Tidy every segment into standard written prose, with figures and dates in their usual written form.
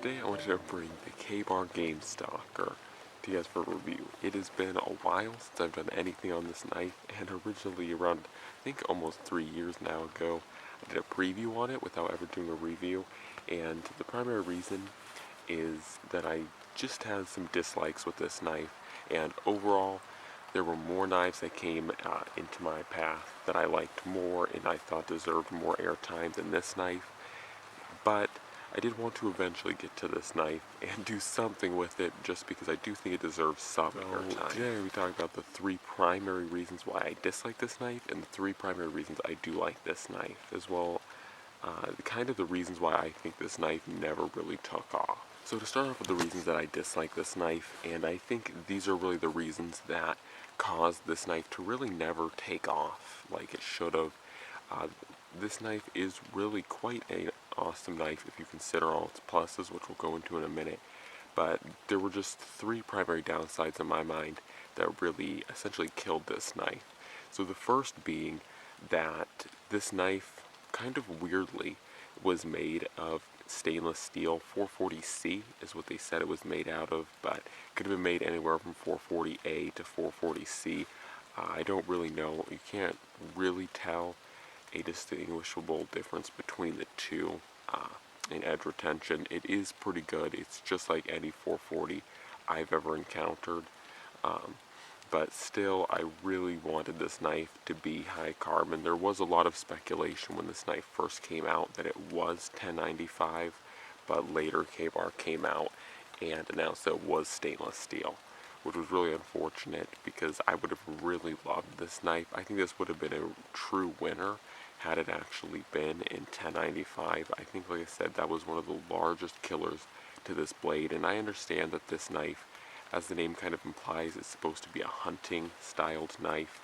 Today I wanted to bring the K-Bar Gamestalker to you guys for a review. It has been a while since I've done anything on this knife, and originally around, I think almost 3 years now ago, I did a preview on it without ever doing a review, and the primary reason is that I just had some dislikes with this knife, and overall, there were more knives that came into my path that I liked more and I thought deserved more airtime than this knife, but I did want to eventually get to this knife and do something with it just because I do think it deserves some airtime. Today we talk about the 3 primary reasons why I dislike this knife and the 3 primary reasons I do like this knife, as well kind of the reasons why I think this knife never really took off. So to start off with the reasons that I dislike this knife, and I think these are really the reasons that caused this knife to really never take off like it should have. This knife is really quite an awesome knife if you consider all its pluses, which we'll go into in a minute. But there were just 3 primary downsides in my mind that really essentially killed this knife. So the first being that this knife kind of weirdly was made of stainless steel. 440C is what they said it was made out of, but it could have been made anywhere from 440A to 440C. I don't really know. You can't really tell a distinguishable difference between the two in edge retention. It is pretty good. It's just like any 440 I've ever encountered, but still I really wanted this knife to be high carbon. There was a lot of speculation when this knife first came out that it was 1095, but later K-Bar came out and announced that it was stainless steel, which was really unfortunate because I would have really loved this knife. I think this would have been a true winner had it actually been in 1095. I think, like I said, that was one of the largest killers to this blade, and I understand that this knife, as the name kind of implies, is supposed to be a hunting styled knife,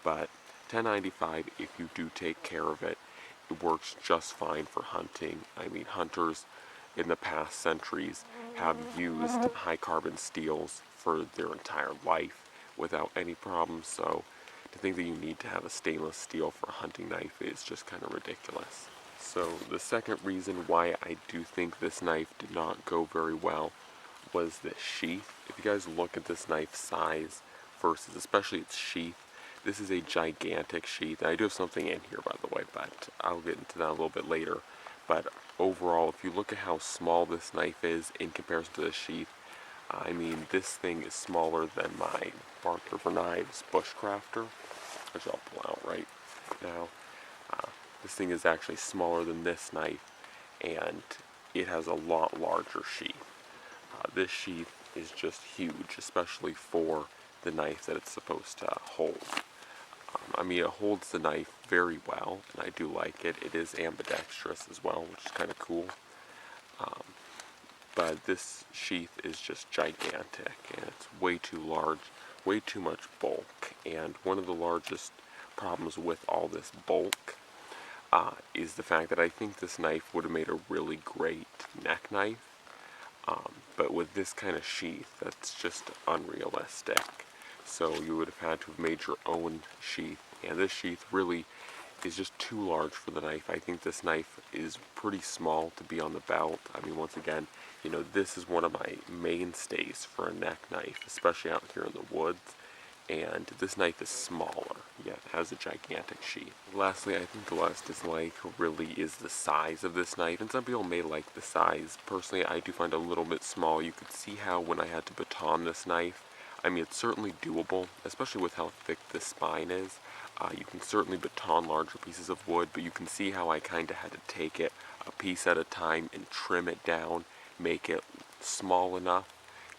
but 1095, if you do take care of it, it works just fine for hunting. I mean, hunters in the past centuries have used high carbon steels for their entire life without any problems, so to think that you need to have a stainless steel for a hunting knife is just kind of ridiculous. So the second reason why I do think this knife did not go very well was the sheath. If you guys look at this knife's size versus especially its sheath, this is a gigantic sheath. And I do have something in here, by the way, but I'll get into that a little bit later. But overall, if you look at how small this knife is in comparison to the sheath, I mean, this thing is smaller than my Barker for Knives Bushcrafter, which I'll pull out right now. This thing is actually smaller than this knife, and it has a lot larger sheath. This sheath is just huge, especially for the knife that it's supposed to hold. I mean, it holds the knife very well, and I do like it. It is ambidextrous as well, which is kind of cool. But this sheath is just gigantic, and it's way too large, way too much bulk. And one of the largest problems with all this bulk is the fact that I think this knife would have made a really great neck knife, but with this kind of sheath, that's just unrealistic. So you would have had to have made your own sheath, and this sheath really is just too large for the knife. I think this knife is pretty small to be on the belt. I mean, once again, you know, this is one of my mainstays for a neck knife, especially out here in the woods, and this knife is smaller, yet it has a gigantic sheath. Lastly, I think the last dislike really is the size of this knife, and some people may like the size. Personally, I do find it a little bit small. You could see how when I had to baton this knife, I mean, it's certainly doable, especially with how thick the spine is. You can certainly baton larger pieces of wood, but you can see how I kind of had to take it a piece at a time and trim it down, make it small enough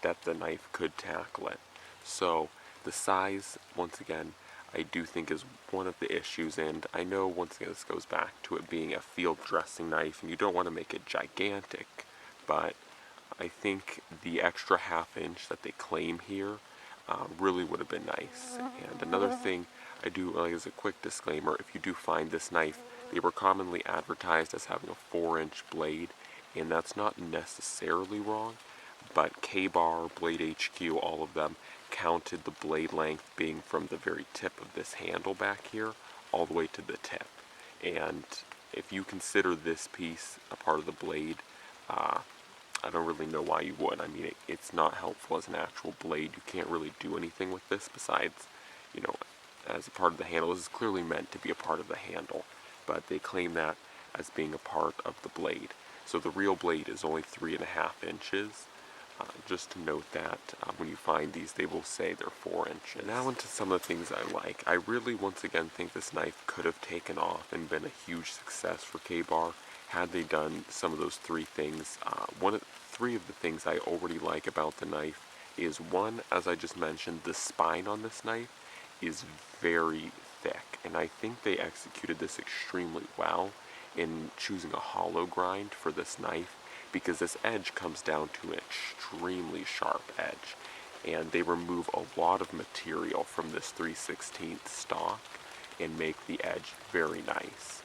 that the knife could tackle it. So the size, once again, I do think is one of the issues, and I know once again this goes back to it being a field dressing knife, and you don't want to make it gigantic, but I think the extra ½ inch that they claim here really would have been nice. And another thing I do, like as a quick disclaimer, if you do find this knife, they were commonly advertised as having a 4-inch blade, and that's not necessarily wrong, but K-Bar, Blade HQ, all of them counted the blade length being from the very tip of this handle back here all the way to the tip. And if you consider this piece a part of the blade, I don't really know why you would. I mean, it's not helpful as an actual blade. You can't really do anything with this besides, you know, as a part of the handle. This is clearly meant to be a part of the handle, but they claim that as being a part of the blade. So the real blade is only 3.5 inches. Just to note that when you find these, they will say they're 4 inches. Now into some of the things I like. I really, once again, think this knife could have taken off and been a huge success for Ka-Bar had they done some of those 3 things. 3 of the things I already like about the knife is, one, as I just mentioned, the spine on this knife is very thick, and I think they executed this extremely well in choosing a hollow grind for this knife, because this edge comes down to an extremely sharp edge, and they remove a lot of material from this 3/16 stock and make the edge very nice.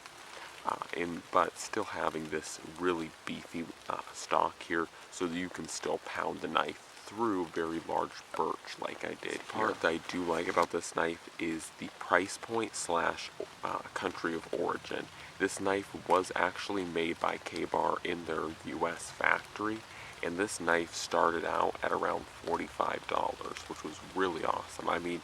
But still having this really beefy stock here, so that you can still pound the knife through very large birch like I did. The part that I do like about this knife is the price point / country of origin. This knife was actually made by Ka-Bar in their US factory, and this knife started out at around $45, which was really awesome. I mean,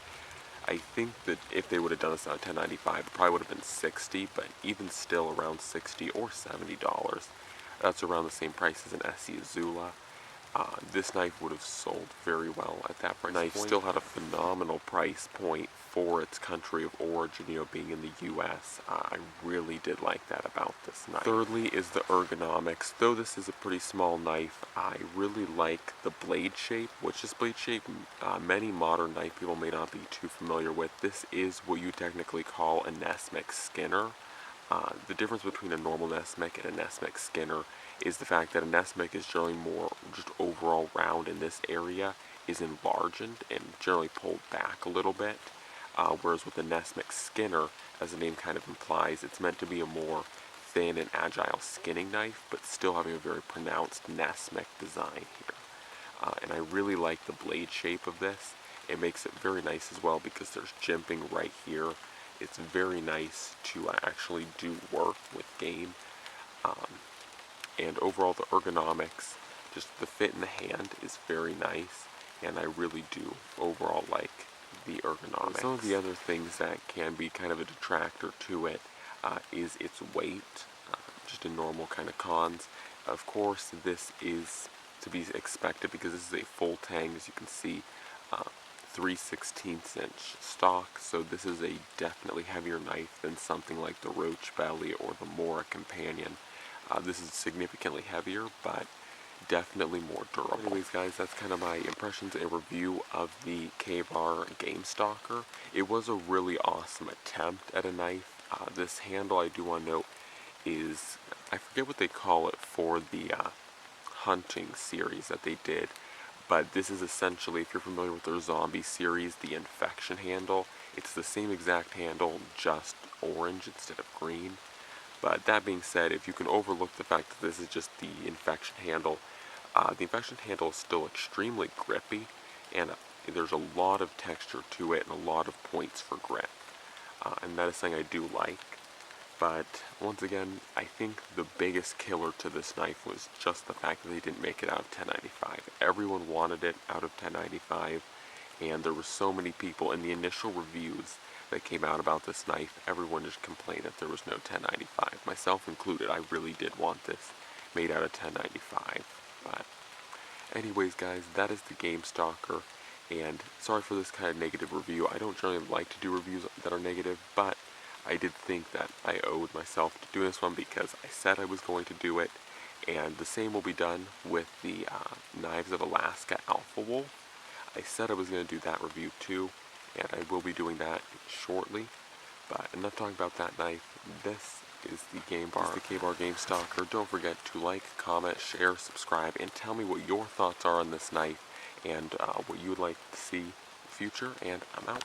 I think that if they would have done this on $10.95, it probably would have been $60, but even still around $60 or $70. That's around the same price as an SE Azula. This knife would have sold very well at that price point. Still had a phenomenal price point for its country of origin, you know, being in the US. I really did like that about this knife. Thirdly is the ergonomics. Though this is a pretty small knife, I really like the blade shape, which this blade shape many modern knife people may not be too familiar with. This is what you technically call a Nesmik Skinner. The difference between a normal Nesmik and a Nesmik Skinner is the fact that a Nesmik is generally more just overall round, and this area is enlarged and generally pulled back a little bit. Whereas with the Nesmik Skinner, as the name kind of implies, it's meant to be a more thin and agile skinning knife, but still having a very pronounced Nesmik design here. And I really like the blade shape of this. It makes it very nice as well because there's jimping right here. It's very nice to actually do work with game. And overall the ergonomics, just the fit in the hand is very nice, and I really do overall like the ergonomics. Some of the other things that can be kind of a detractor to it is its weight, just a normal kind of cons. Of course, this is to be expected because this is a full tang, as you can see, 3/16 inch stock, so this is a definitely heavier knife than something like the Roach Belly or the Mora Companion. This is significantly heavier, but definitely more durable. Anyways, guys, that's kind of my impressions and review of the Ka-Bar Gamestalker. It was a really awesome attempt at a knife. This handle, I do want to note, is, I forget what they call it for the hunting series that they did, but this is essentially, if you're familiar with their zombie series, the infection handle. It's the same exact handle, just orange instead of green. But that being said, if you can overlook the fact that this is just the infection handle is still extremely grippy, and there's a lot of texture to it and a lot of points for grip. And that is something I do like. But once again, I think the biggest killer to this knife was just the fact that they didn't make it out of $10.95. Everyone wanted it out of $10.95, and there were so many people in the initial reviews that came out about this knife. Everyone just complained that there was no $10.95, myself included. I really did want this made out of $10.95. But anyways, guys, that is the Gamestalker, and sorry for this kind of negative review. I don't generally like to do reviews that are negative, but I did think that I owed myself to do this one because I said I was going to do it, and the same will be done with the Knives of Alaska Alpha Wolf. I said I was going to do that review too, and I will be doing that shortly. But enough talking about that knife. This is the Ka-Bar Gamestalker. Don't forget to like, comment, share, subscribe, and tell me what your thoughts are on this knife and what you would like to see in the future. And I'm out.